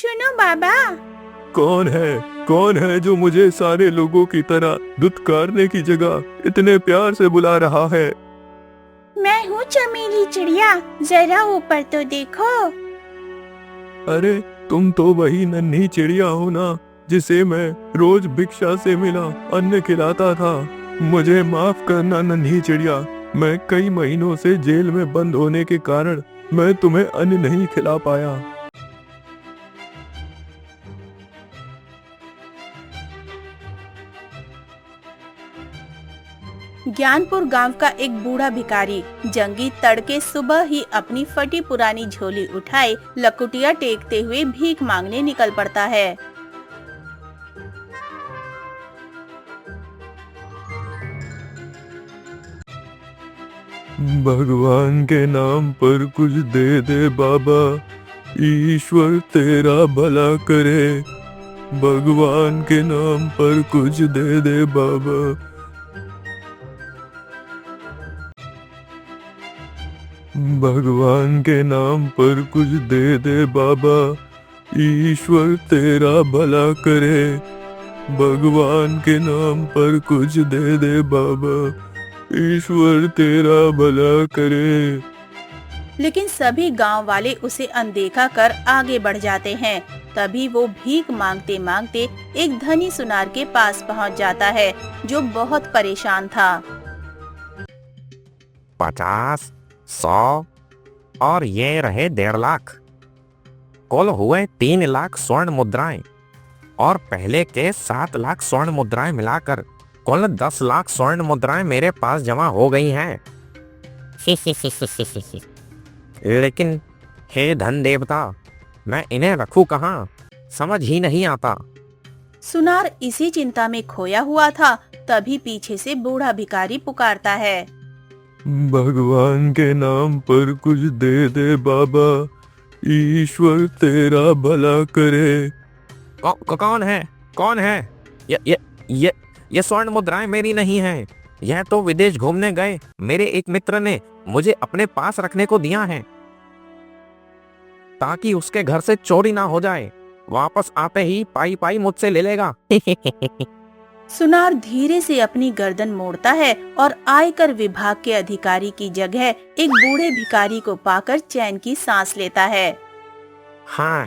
सुनो बाबा। कौन है जो मुझे सारे लोगों की तरह दुत्कारने की जगह इतने प्यार से बुला रहा है? मैं हूँ चमेली चिड़िया, जरा ऊपर तो देखो। अरे, तुम तो वही नन्ही चिड़िया हो ना, जिसे मैं रोज भिक्षा से मिला अन्न खिलाता था। मुझे माफ करना नन्ही चिड़िया, मैं कई महीनों से जेल में बंद होने के कारण मैं तुम्हें अन्न नहीं खिला पाया। ज्ञानपुर गांव का एक बूढ़ा भिखारी जंगी तड़के सुबह ही अपनी फटी पुरानी झोली उठाए लकुटिया टेकते हुए भीख मांगने निकल पड़ता है। भगवान के नाम पर कुछ दे दे बाबा, ईश्वर तेरा भला करे। भगवान के नाम पर कुछ दे दे बाबा। भगवान के नाम पर कुछ दे दे बाबा, ईश्वर तेरा भला करे। भगवान के नाम पर कुछ दे दे बाबा, ईश्वर तेरा भला करे। लेकिन सभी गांव वाले उसे अनदेखा कर आगे बढ़ जाते हैं। तभी वो भीख मांगते मांगते एक धनी सुनार के पास पहुंच जाता है, जो बहुत परेशान था। 50, 100 और ये रहे 1.5 लाख। कुल हुए 3 लाख स्वर्ण मुद्राएं और पहले के 7 लाख स्वर्ण मुद्राएं मिलाकर कुल 10 लाख स्वर्ण मुद्राएं मेरे पास जमा हो गई हैं। लेकिन हे धन देवता, मैं इन्हें रखूं कहाँ, समझ ही नहीं आता। सुनार इसी चिंता में खोया हुआ था। तभी पीछे से बूढ़ा भिखारी पुकारता है। भगवान के नाम पर कुछ दे दे बाबा, ईश्वर तेरा भला करे। कौन है? ये स्वर्ण मुद्राएं मेरी नहीं हैं। यह तो विदेश घूमने गए मेरे एक मित्र ने मुझे अपने पास रखने को दिया है, ताकि उसके घर से चोरी ना हो जाए। वापस आते ही पाई पाई मुझसे ले लेगा। सुनार धीरे से अपनी गर्दन मोड़ता है और आयकर विभाग के अधिकारी की जगह एक बूढ़े भिखारी को पाकर चैन की सांस लेता है। हाँ,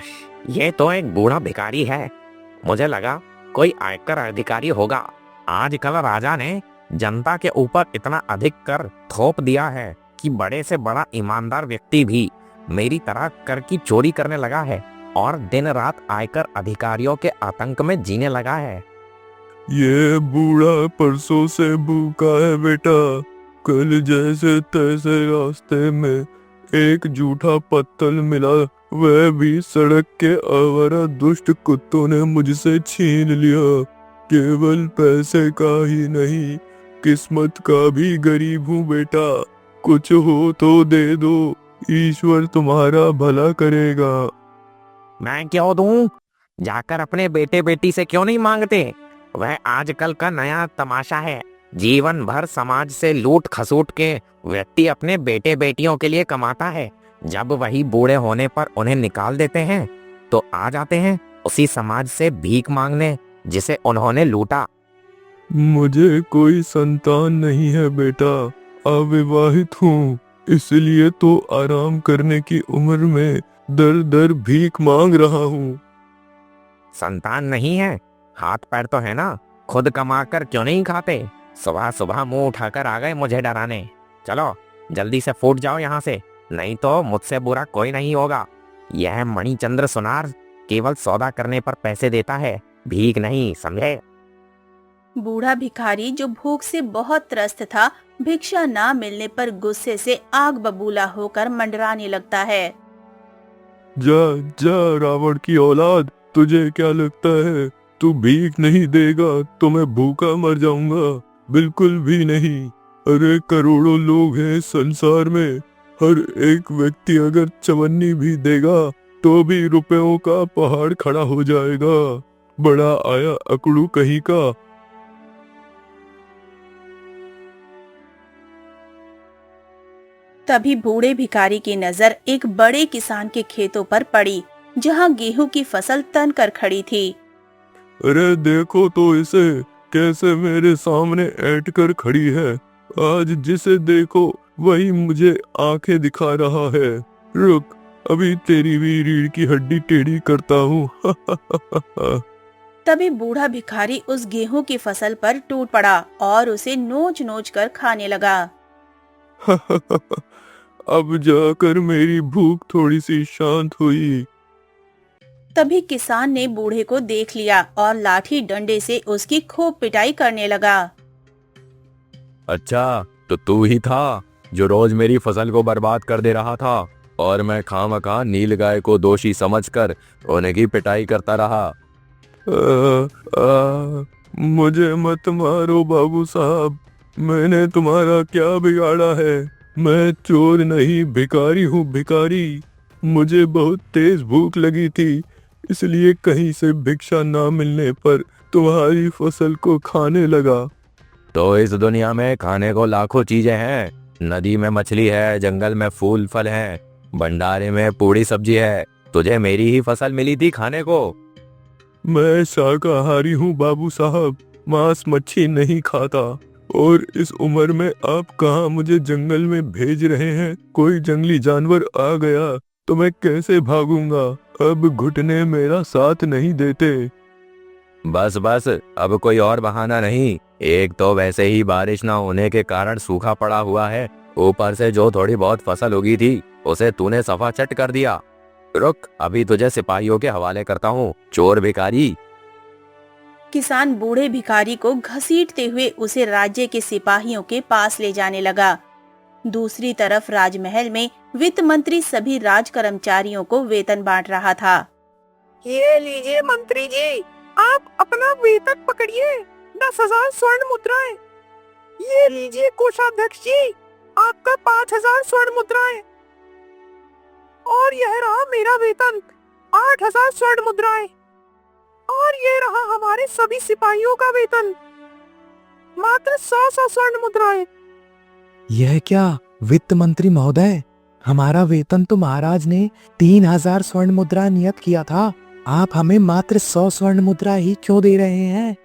ये तो एक बूढ़ा भिखारी है। मुझे लगा कोई आयकर अधिकारी होगा। आजकल राजा ने जनता के ऊपर इतना अधिक कर थोप दिया है कि बड़े से बड़ा ईमानदार व्यक्ति भी मेरी तरह कर की चोरी करने लगा है और दिन रात आयकर अधिकारियों के आतंक में जीने लगा है। ये बूढ़ा परसों से भूखा है बेटा। कल जैसे तैसे रास्ते में एक जूठा पत्तल मिला, वह भी सड़क के आवारा दुष्ट कुत्तों ने मुझसे छीन लिया। केवल पैसे का ही नहीं, किस्मत का भी गरीब हूँ बेटा। कुछ हो तो दे दो, ईश्वर तुम्हारा भला करेगा। मैं क्यों दूं? जाकर अपने बेटे बेटी से क्यों नहीं मांगते? वह आजकल का नया तमाशा है। जीवन भर समाज से लूट खसूट के व्यक्ति अपने बेटे बेटियों के लिए कमाता है। जब वही बूढ़े होने पर उन्हें निकाल देते हैं तो आ जाते हैं उसी समाज से भीख मांगने जिसे उन्होंने लूटा। मुझे कोई संतान नहीं है बेटा, अविवाहित हूँ। इसलिए तो आराम करने की उम्र में दर दर भीख मांग रहा हूँ। संतान नहीं है, हाथ पैर तो है ना। खुद कमा कर क्यों नहीं खाते? सुबह सुबह मुंह उठाकर आ गए मुझे डराने। चलो जल्दी से फूट जाओ यहाँ से, नहीं तो मुझसे बुरा कोई नहीं होगा। यह मणिचंद्र सुनार केवल सौदा करने पर पैसे देता है, भीख नहीं, समझे? बूढ़ा भिखारी, जो भूख से बहुत त्रस्त था, भिक्षा ना मिलने पर गुस्से से आग बबूला होकर मंडराने लगता है। जा जा रावण की औलाद, तुझे क्या लगता है तू भीख नहीं देगा तो मैं भूखा मर जाऊंगा? बिल्कुल भी नहीं। अरे करोड़ों लोग हैं संसार में, हर एक व्यक्ति अगर चवन्नी भी देगा तो भी रुपयों का पहाड़ खड़ा हो जाएगा। बड़ा आया अकड़ू कहीं का। तभी बूढ़े भिखारी की नजर एक बड़े किसान के खेतों पर पड़ी। जहाँ गेहूं की फसल तनकर खड़ी थी। अरे देखो तो इसे, कैसे मेरे सामने ऐंठ कर खड़ी है। आज जिसे देखो वही मुझे आंखें दिखा रहा है। रुक, अभी तेरी भी रीढ़ की हड्डी टेढ़ी करता हूँ। तभी बूढ़ा भिखारी उस गेहूं की फसल पर टूट पड़ा और उसे नोच नोच कर खाने लगा। अब जाकर मेरी भूख थोड़ी सी शांत हुई। तभी किसान ने बूढ़े को देख लिया और लाठी डंडे से उसकी खूब पिटाई करने लगा। अच्छा, तो तू ही था जो रोज मेरी फसल को बर्बाद कर दे रहा था और मैं खामखा नीलगाय को दोषी समझकर उन्हें की पिटाई करता रहा। मुझे मत मारो बाबू साहब, मैंने तुम्हारा क्या बिगाड़ा है। मैं चोर नहीं, भिखारी हूँ, भिखारी। मुझे बहुत तेज भूख लगी थी, इसलिए कहीं से भिक्षा ना मिलने पर तुम्हारी फसल को खाने लगा। तो इस दुनिया में खाने को लाखों चीजें हैं। नदी में मछली है, जंगल में फूल फल हैं, भंडारे में पूरी सब्जी है। तुझे मेरी ही फसल मिली थी खाने को। मैं शाकाहारी हूँ बाबू साहब, मांस मच्छी नहीं खाता। और इस उम्र में आप कहाँ मुझे जंगल में भेज रहे हैं। कोई जंगली जानवर आ गया तो मैं कैसे भागूंगा। अब घुटने मेरा साथ नहीं देते। बस बस, अब कोई और बहाना नहीं। एक तो वैसे ही बारिश ना होने के कारण सूखा पड़ा हुआ है, ऊपर से जो थोड़ी बहुत फसल उगी थी उसे तूने सफा चट कर दिया। रुक, अभी तुझे सिपाहियों के हवाले करता हूँ, चोर भिखारी। किसान बूढ़े भिखारी को घसीटते हुए उसे राज्य के सिपाहियों के पास ले जाने लगा। दूसरी तरफ राजमहल में वित्त मंत्री सभी राज कर्मचारियों को वेतन बांट रहा था। ये लीजिए मंत्री जी, आप अपना वेतन पकड़िए, 10,000 स्वर्ण मुद्राएं। ये लीजिए कोषाध्यक्ष जी, आपका 5,000 स्वर्ण मुद्राएं। और यह रहा मेरा वेतन, 8,000 स्वर्ण मुद्राएं। और ये रहा हमारे सभी सिपाहियों का वेतन, मात्र 100 स्वर्ण मुद्राएं। यह क्या वित्त मंत्री महोदय, हमारा वेतन तो महाराज ने 3,000 स्वर्ण मुद्रा नियत किया था। आप हमें मात्र 100 स्वर्ण मुद्रा ही क्यों दे रहे हैं?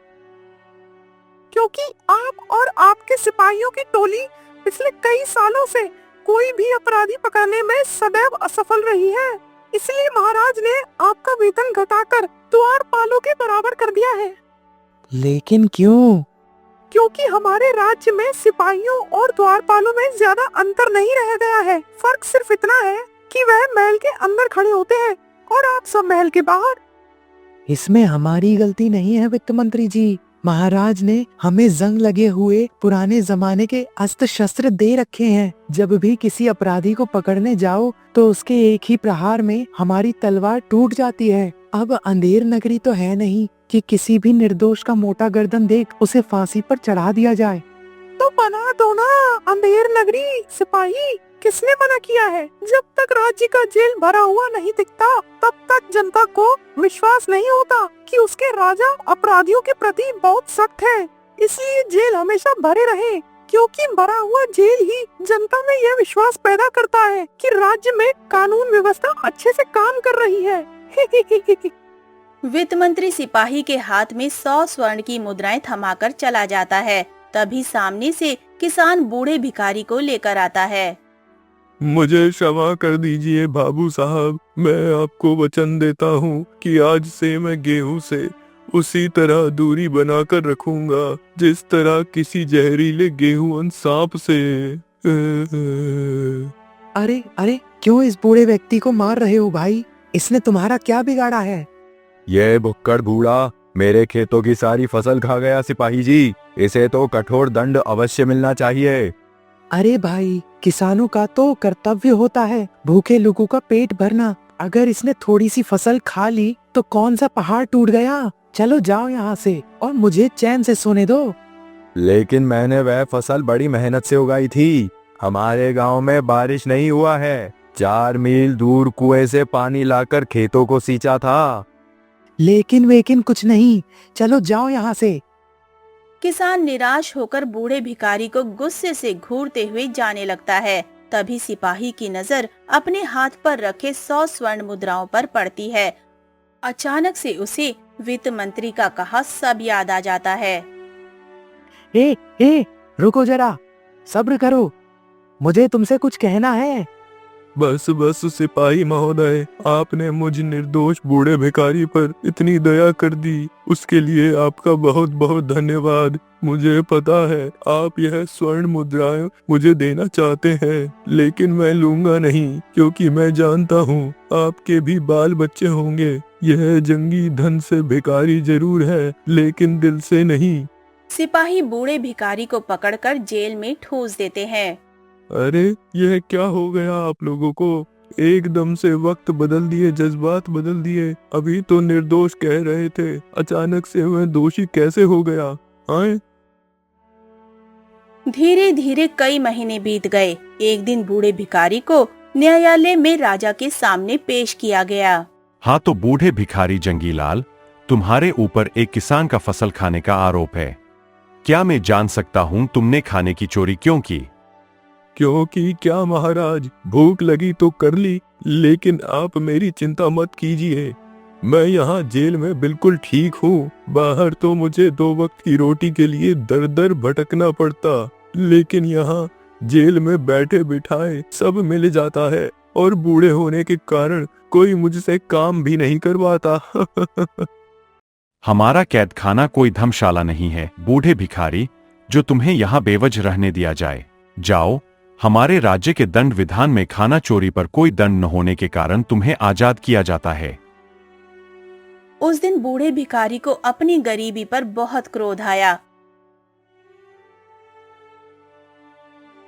क्योंकि आप और आपके सिपाहियों की टोली पिछले कई सालों से कोई भी अपराधी पकड़ने में सदैव असफल रही है, इसलिए महाराज ने आपका वेतन घटाकर द्वारपालों के बराबर कर दिया है। लेकिन क्यों? क्योंकि हमारे राज्य में सिपाहियों और द्वारपालों में ज्यादा अंतर नहीं रह गया है। फर्क सिर्फ इतना है कि वह महल के अंदर खड़े होते हैं और आप सब महल के बाहर। इसमें हमारी गलती नहीं है वित्त मंत्री जी। महाराज ने हमें जंग लगे हुए पुराने जमाने के अस्त्र शस्त्र दे रखे हैं। जब भी किसी अपराधी को पकड़ने जाओ तो उसके एक ही प्रहार में हमारी तलवार टूट जाती है। अब अंधेर नगरी तो है नहीं कि किसी भी निर्दोष का मोटा गर्दन देख उसे फांसी पर चढ़ा दिया जाए। तो बना दो ना अंधेर नगरी। सिपाही, किसने मना किया है? जब तक राज्य का जेल भरा हुआ नहीं दिखता तब तक जनता को विश्वास नहीं होता कि उसके राजा अपराधियों के प्रति बहुत सख्त है। इसलिए जेल हमेशा भरे रहे, क्योंकि भरा हुआ जेल ही जनता में यह विश्वास पैदा करता है कि राज्य में कानून व्यवस्था अच्छे से काम कर रही है। वित्त मंत्री सिपाही के हाथ में 100 स्वर्ण की मुद्राएं थमाकर चला जाता है। तभी सामने से किसान बूढ़े भिखारी को लेकर आता है। मुझे क्षमा कर दीजिए बाबू साहब, मैं आपको वचन देता हूँ कि आज से मैं गेहूं से उसी तरह दूरी बनाकर रखूंगा जिस तरह किसी जहरीले गेहूं सांप से। अरे अरे, क्यों इस बूढ़े व्यक्ति को मार रहे हो भाई? इसने तुम्हारा क्या बिगाड़ा है? ये भुक्कड़ बूढ़ा मेरे खेतों की सारी फसल खा गया सिपाही जी, इसे तो कठोर दंड अवश्य मिलना चाहिए। अरे भाई, किसानों का तो कर्तव्य होता है भूखे लोगों का पेट भरना। अगर इसने थोड़ी सी फसल खा ली तो कौन सा पहाड़ टूट गया। चलो जाओ यहाँ से और मुझे चैन से सोने दो। लेकिन मैंने वह फसल बड़ी मेहनत से उगाई थी। हमारे गांव में बारिश नहीं हुआ है, 4 मील दूर कुएं से पानी लाकर खेतों को सींचा था। लेकिन वेकिन कुछ नहीं, चलो जाओ यहाँ से। किसान निराश होकर बूढ़े भिखारी को गुस्से से घूरते हुए जाने लगता है। तभी सिपाही की नजर अपने हाथ पर रखे 100 स्वर्ण मुद्राओं पर पड़ती है। अचानक से उसे वित्त मंत्री का कहा सब याद आ जाता है। ए, रुको जरा, सब्र करो, मुझे तुमसे कुछ कहना है। बस बस सिपाही महोदय, आपने मुझ निर्दोष बूढ़े भिखारी पर इतनी दया कर दी, उसके लिए आपका बहुत बहुत धन्यवाद। मुझे पता है आप यह स्वर्ण मुद्राएं मुझे देना चाहते हैं, लेकिन मैं लूंगा नहीं, क्योंकि मैं जानता हूँ आपके भी बाल बच्चे होंगे। यह जंगी धन से भिखारी जरूर है, लेकिन दिल से नहीं। सिपाही बूढ़े भिखारी को पकड़कर जेल में ठूस देते हैं। अरे यह क्या हो गया आप लोगों को? एकदम से वक्त बदल दिए, जज्बात बदल दिए। अभी तो निर्दोष कह रहे थे, अचानक से वह दोषी कैसे हो गया? आए? धीरे धीरे कई महीने बीत गए। एक दिन बूढ़े भिखारी को न्यायालय में राजा के सामने पेश किया गया। हाँ तो बूढ़े भिखारी जंगीलाल, तुम्हारे ऊपर एक किसान का फसल खाने का आरोप है। क्या मैं जान सकता हूँ तुमने खाने की चोरी क्यों की? क्योंकि क्या महाराज, भूख लगी तो कर ली, लेकिन आप मेरी चिंता मत कीजिए। मैं यहाँ जेल में बिल्कुल ठीक हूँ। बाहर तो मुझे 2 वक्त की रोटी के लिए दर दर भटकना पड़ता, लेकिन यहाँ जेल में बैठे बिठाए सब मिल जाता है, और बूढ़े होने के कारण कोई मुझसे काम भी नहीं करवाता। हमारा कैद खाना कोई धर्मशाला नहीं है बूढ़े भिखारी, जो तुम्हें यहाँ बेवजह रहने दिया जाए। जाओ, हमारे राज्य के दंड विधान में खाना चोरी पर कोई दंड न होने के कारण तुम्हें आजाद किया जाता है। उस दिन बूढ़े भिखारी को अपनी गरीबी पर बहुत क्रोध आया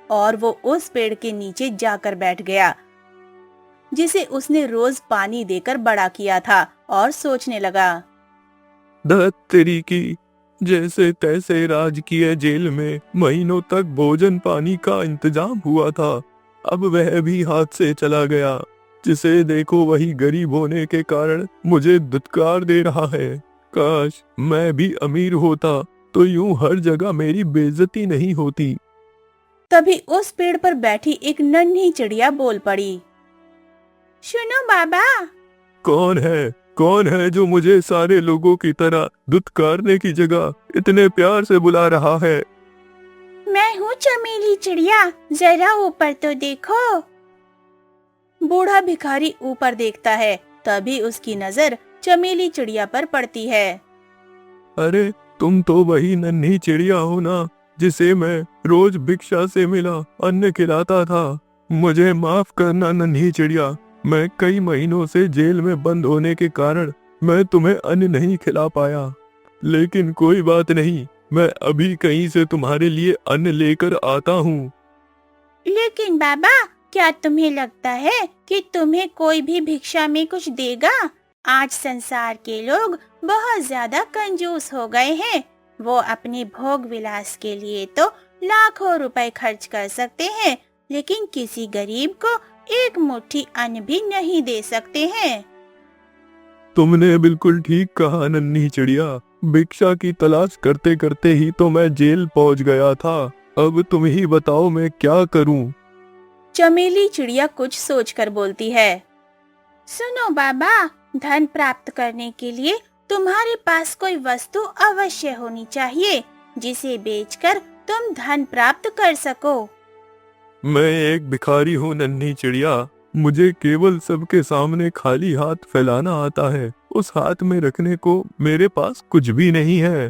और वो उस पेड़ के नीचे जाकर बैठ गया जिसे उसने रोज पानी देकर बड़ा किया था, और सोचने लगा। धत तेरी की, जैसे तैसे राजकीय जेल में महीनों तक भोजन पानी का इंतजाम हुआ था, अब वह भी हाथ से चला गया। जिसे देखो वही गरीब होने के कारण मुझे दुत्कार दे रहा है। काश मैं भी अमीर होता तो यूं हर जगह मेरी बेइज्जती नहीं होती। तभी उस पेड़ पर बैठी एक नन्ही चिड़िया बोल पड़ी। सुनो बाबा। कौन है जो मुझे सारे लोगों की तरह दुत्कारने की जगह इतने प्यार से बुला रहा है? मैं हूँ चमेली चिड़िया, जरा ऊपर तो देखो। बूढ़ा भिखारी ऊपर देखता है, तभी उसकी नजर चमेली चिड़िया पर पड़ती है। अरे तुम तो वही नन्ही चिड़िया हो ना, जिसे मैं रोज भिक्षा से मिला अन्न खिलाता था। मुझे माफ करना नन्ही चिड़िया, मैं कई महीनों से जेल में बंद होने के कारण मैं तुम्हें अन्न नहीं खिला पाया, लेकिन कोई बात नहीं, मैं अभी कहीं से तुम्हारे लिए अन्न लेकर आता हूँ। लेकिन बाबा, क्या तुम्हें लगता है कि तुम्हें कोई भी भिक्षा में कुछ देगा? आज संसार के लोग बहुत ज्यादा कंजूस हो गए हैं। वो अपने भोग विलास के लिए तो लाखों रुपए खर्च कर सकते हैं, लेकिन किसी गरीब को एक मुट्ठी अन्न भी नहीं दे सकते हैं। तुमने बिल्कुल ठीक कहा नन्ही चिड़िया, भिक्षा की तलाश करते करते ही तो मैं जेल पहुंच गया था। अब तुम ही बताओ मैं क्या करूं? चमेली चिड़िया कुछ सोचकर बोलती है। सुनो बाबा, धन प्राप्त करने के लिए तुम्हारे पास कोई वस्तु अवश्य होनी चाहिए, जिसे बेचकर तुम धन प्राप्त कर सको। मैं एक भिखारी हूँ नन्ही चिड़िया, मुझे केवल सबके सामने खाली हाथ फैलाना आता है। उस हाथ में रखने को मेरे पास कुछ भी नहीं है।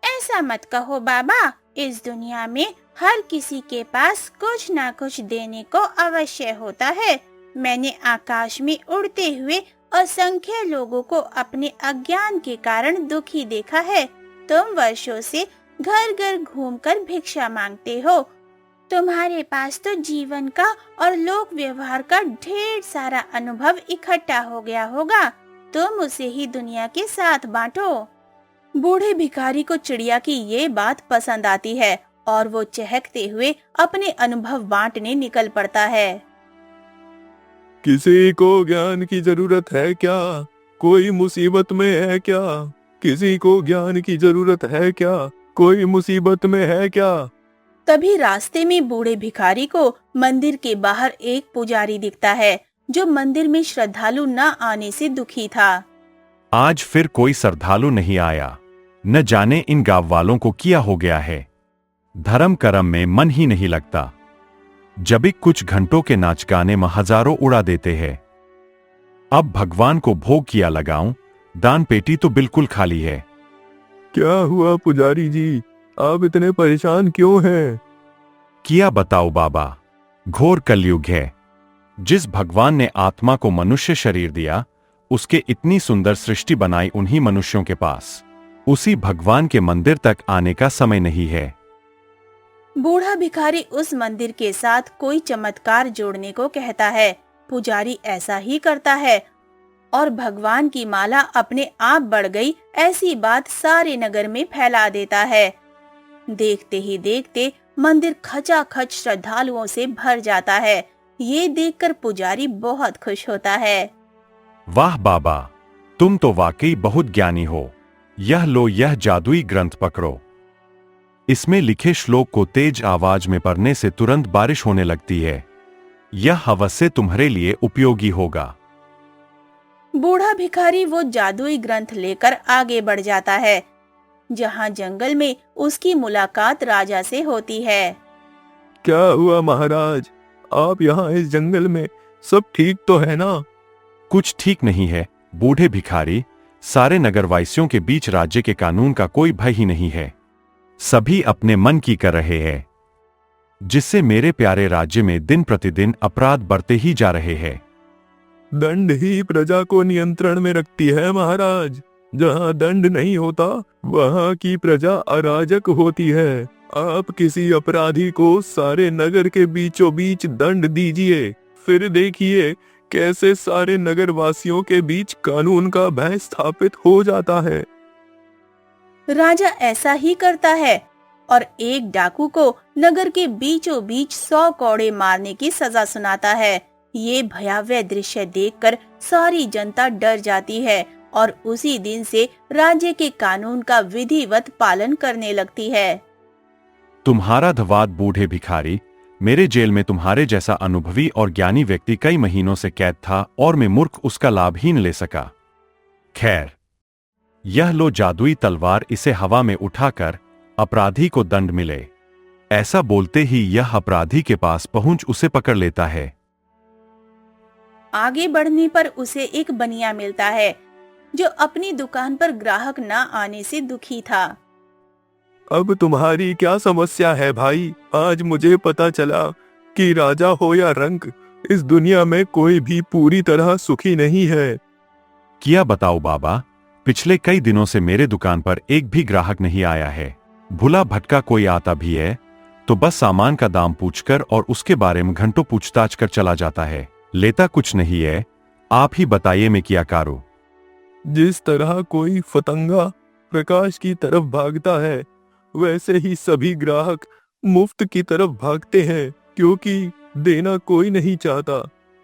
ऐसा मत कहो बाबा, इस दुनिया में हर किसी के पास कुछ ना कुछ देने को अवश्य होता है। मैंने आकाश में उड़ते हुए असंख्य लोगों को अपने अज्ञान के कारण दुखी देखा है। तुम वर्षों से घर घर घूमकर भिक्षा मांगते हो। तुम्हारे पास तो जीवन का और लोक व्यवहार का ढेर सारा अनुभव इकट्ठा हो गया होगा। तुम उसे ही दुनिया के साथ बांटो। बूढ़े भिखारी को चिड़िया की ये बात पसंद आती है और वो चहकते हुए अपने अनुभव बांटने निकल पड़ता है। किसी को ज्ञान की जरूरत है क्या? कोई मुसीबत में है क्या? किसी को ज्ञान की जरूरत है क्या? कोई मुसीबत में है क्या? तभी रास्ते में बूढ़े भिखारी को मंदिर के बाहर एक पुजारी दिखता है, जो मंदिर में श्रद्धालु न आने से दुखी था। आज फिर कोई श्रद्धालु नहीं आया। न जाने इन गांव वालों को क्या हो गया है। धर्म कर्म में मन ही नहीं लगता। जब भी कुछ घंटों के नाच गाने में हजारों उड़ा देते हैं। अब भगवान को भोग किया लगाऊं, दान पेटी तो बिल्कुल खाली है। क्या हुआ पुजारी जी, आप इतने परेशान क्यों हैं? किया बताओ बाबा, घोर कलयुग है। जिस भगवान ने आत्मा को मनुष्य शरीर दिया, उसके इतनी सुंदर सृष्टि बनाई उन्हीं मनुष्यों के पास। उसी भगवान के मंदिर तक आने का समय नहीं है। बूढ़ा भिखारी उस मंदिर के साथ कोई चमत्कार जोड़ने को कहता है। पुजारी ऐसा ही करता है और भगवान की माला अपने आप बढ़ गई, ऐसी बात सारे नगर में फैला देता है। देखते ही देखते मंदिर खचाखच श्रद्धालुओं से भर जाता है। ये देखकर पुजारी बहुत खुश होता है। वाह बाबा, तुम तो वाकई बहुत ज्ञानी हो। यह लो, यह जादुई ग्रंथ पकड़ो। इसमें लिखे श्लोक को तेज आवाज में पढ़ने से तुरंत बारिश होने लगती है। यह अवश्य तुम्हारे लिए उपयोगी होगा। बूढ़ा भिखारी वो जादुई ग्रंथ लेकर आगे बढ़ जाता है, जहाँ जंगल में उसकी मुलाकात राजा से होती है। क्या हुआ महाराज, आप यहाँ इस जंगल में, सब ठीक तो है ना? कुछ ठीक नहीं है बूढ़े भिखारी। सारे नगरवासियों के बीच राज्य के कानून का कोई भय ही नहीं है। सभी अपने मन की कर रहे हैं, जिससे मेरे प्यारे राज्य में दिन प्रतिदिन अपराध बढ़ते ही जा रहे हैं। दंड ही प्रजा को नियंत्रण में रखती है महाराज। जहाँ दंड नहीं होता, वहाँ की प्रजा अराजक होती है। आप किसी अपराधी को सारे नगर के बीचों बीच दंड दीजिए, फिर देखिए कैसे सारे नगर वासियों के बीच कानून का भय स्थापित हो जाता है। राजा ऐसा ही करता है और एक डाकू को नगर के बीचों बीच 100 कौड़े मारने की सजा सुनाता है। ये भयावह दृश्य देखकर सारी जनता डर जाती है और उसी दिन से राज्य के कानून का विधिवत पालन करने लगती है। तुम्हारा धन्यवाद बूढ़े भिखारी। मेरे जेल में तुम्हारे जैसा अनुभवी और ज्ञानी व्यक्ति कई महीनों से कैद था और मैं मूर्ख उसका लाभ ही न ले सका। खैर, यह लो जादुई तलवार, इसे हवा में उठाकर अपराधी को दंड मिले। ऐसा बोलते ही यह अपराधी के पास पहुंच उसे पकड़ लेता है। आगे बढ़ने पर उसे एक बनिया मिलता है, जो अपनी दुकान पर ग्राहक न आने से दुखी था। अब तुम्हारी क्या समस्या है भाई? आज मुझे पता चला कि राजा हो या रंक, इस दुनिया में कोई भी पूरी तरह सुखी नहीं है। क्या बताओ बाबा, पिछले कई दिनों से मेरे दुकान पर एक भी ग्राहक नहीं आया है। भूला भटका कोई आता भी है तो बस सामान का दाम पूछकर और उसके बारे में घंटों पूछताछ कर चला जाता है, लेता कुछ नहीं है। आप ही बताइए मैं क्या करूं? जिस तरह कोई फतंगा प्रकाश की तरफ भागता है, वैसे ही सभी ग्राहक मुफ्त की तरफ भागते हैं, क्योंकि देना कोई नहीं चाहता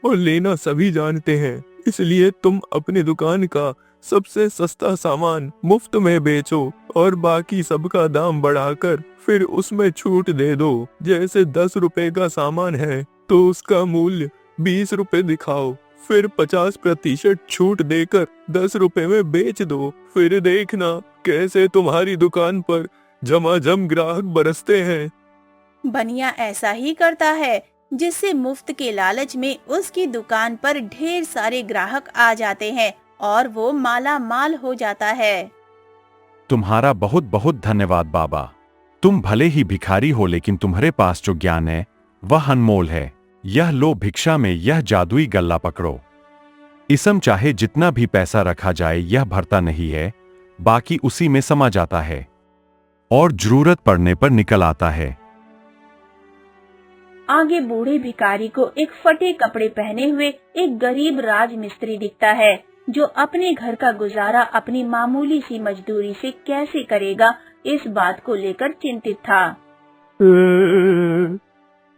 और लेना सभी जानते हैं। इसलिए तुम अपनी दुकान का सबसे सस्ता सामान मुफ्त में बेचो और बाकी सबका दाम बढ़ाकर फिर उसमें छूट दे दो। जैसे 10 रुपए का सामान है तो उसका मूल्य 20 रुपए दिखाओ, फिर 50% छूट देकर 10 रुपए में बेच दो। फिर देखना कैसे तुम्हारी दुकान पर झमाझम ग्राहक बरसते हैं। बनिया ऐसा ही करता है, जिससे मुफ्त के लालच में उसकी दुकान पर ढेर सारे ग्राहक आ जाते हैं और वो माला माल हो जाता है। तुम्हारा बहुत बहुत धन्यवाद बाबा। तुम भले ही भिखारी हो, लेकिन तुम्हारे पास जो ज्ञान है वह अनमोल है। यह लो भिक्षा में यह जादुई गल्ला पकड़ो। इसम चाहे जितना भी पैसा रखा जाए यह भरता नहीं है, बाकी उसी में समा जाता है और जरूरत पड़ने पर निकल आता है। आगे बूढ़े भिखारी को एक फटे कपड़े पहने हुए एक गरीब राजमिस्त्री दिखता है, जो अपने घर का गुजारा अपनी मामूली सी मजदूरी से कैसे करेगा, इस बात को लेकर चिंतित था।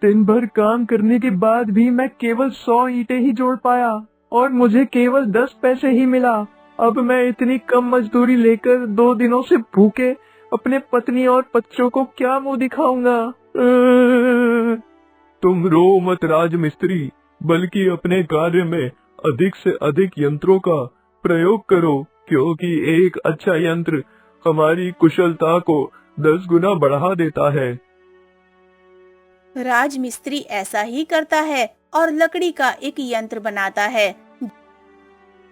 दिन भर काम करने के बाद भी मैं केवल 100 ईंटें ही जोड़ पाया और मुझे केवल 10 पैसे ही मिला। अब मैं इतनी कम मजदूरी लेकर 2 दिनों से भूखे अपने पत्नी और बच्चों को क्या मुंह दिखाऊंगा। तुम रो मत राजमिस्त्री, बल्कि अपने कार्य में अधिक से अधिक यंत्रों का प्रयोग करो, क्योंकि एक अच्छा यंत्र हमारी कुशलता को 10 गुना बढ़ा देता है। राजमिस्त्री ऐसा ही करता है और लकड़ी का एक यंत्र बनाता है,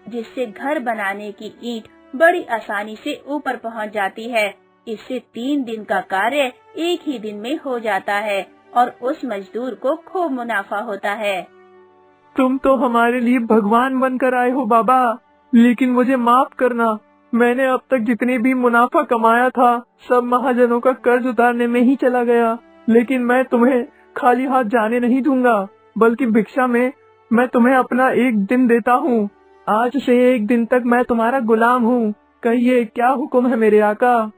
जिससे घर बनाने की ईंट बड़ी आसानी से ऊपर पहुंच जाती है। इससे 3 दिन का कार्य एक ही दिन में हो जाता है और उस मजदूर को खूब मुनाफा होता है। तुम तो हमारे लिए भगवान बनकर आए हो बाबा, लेकिन मुझे माफ करना। मैंने अब तक जितने भी मुनाफा कमाया था सब महाजनों का कर्ज उतारने में ही चला गया। लेकिन मैं तुम्हें खाली हाथ जाने नहीं दूंगा, बल्कि भिक्षा में मैं तुम्हें अपना एक दिन देता हूँ। आज से एक दिन तक मैं तुम्हारा गुलाम हूँ। कहिए क्या हुक्म है मेरे आका।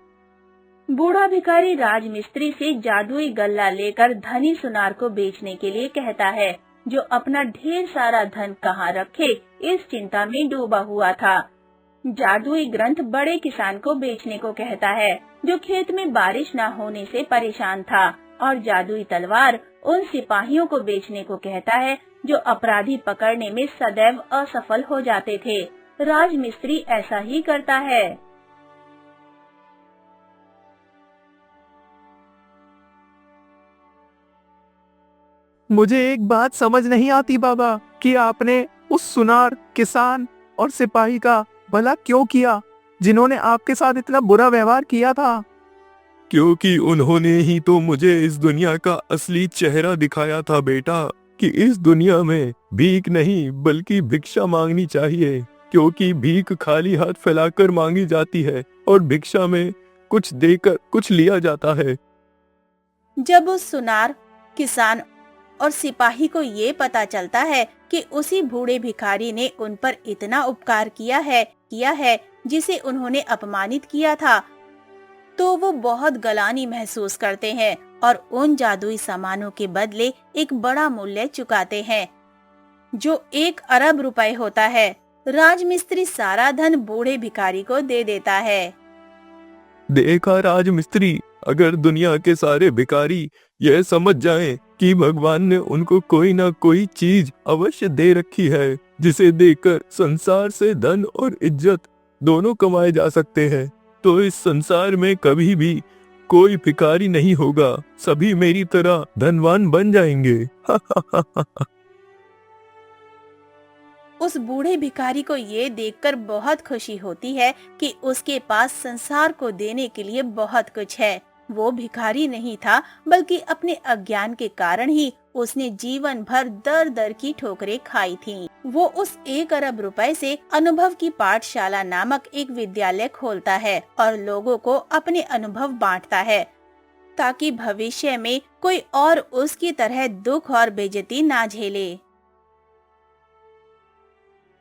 बूढ़ा भिखारी राजमिस्त्री से जादुई गल्ला लेकर धनी सुनार को बेचने के लिए कहता है, जो अपना ढेर सारा धन कहाँ रखे इस चिंता में डूबा हुआ था। जादुई ग्रंथ बड़े किसान को बेचने को कहता है, जो खेत में बारिश न होने से परेशान था, और जादुई तलवार उन सिपाहियों को बेचने को कहता है जो अपराधी पकड़ने में सदैव असफल हो जाते थे। राजमिस्त्री ऐसा ही करता है। मुझे एक बात समझ नहीं आती बाबा कि आपने उस सुनार, किसान और सिपाही का भला क्यों किया, जिन्होंने आपके साथ इतना बुरा व्यवहार किया था। क्योंकि उन्होंने ही तो मुझे इस दुनिया का असली चेहरा दिखाया था बेटा, कि इस दुनिया में भीख नहीं बल्कि भिक्षा मांगनी चाहिए, क्योंकि भीख खाली हाथ फैलाकर मांगी जाती है और भिक्षा में कुछ देकर कुछ लिया जाता है। जब उस सुनार, किसान और सिपाही को ये पता चलता है कि उसी बूढ़े भिखारी ने उन पर इतना उपकार किया है जिसे उन्होंने अपमानित किया था, तो वो बहुत गलानी महसूस करते हैं और उन जादुई सामानों के बदले एक बड़ा मूल्य चुकाते हैं, जो 1 अरब रुपए होता है। राजमिस्त्री सारा धन बूढ़े भिखारी को दे देता है। देखा राजमिस्त्री, अगर दुनिया के सारे भिखारी यह समझ जाएं कि भगवान ने उनको कोई ना कोई चीज अवश्य दे रखी है, जिसे देकर संसार से धन और इज्जत दोनों कमाए जा सकते हैं, तो इस संसार में कभी भी कोई भिखारी नहीं होगा। सभी मेरी तरह धनवान बन जाएंगे। उस बूढ़े भिखारी को ये देखकर बहुत खुशी होती है कि उसके पास संसार को देने के लिए बहुत कुछ है। वो भिखारी नहीं था, बल्कि अपने अज्ञान के कारण ही उसने जीवन भर दर दर की ठोकरें खाई थीं। वो उस 1 अरब रुपए से अनुभव की पाठशाला नामक एक विद्यालय खोलता है और लोगों को अपने अनुभव बांटता है, ताकि भविष्य में कोई और उसकी तरह दुख और बेइज्जती ना झेले।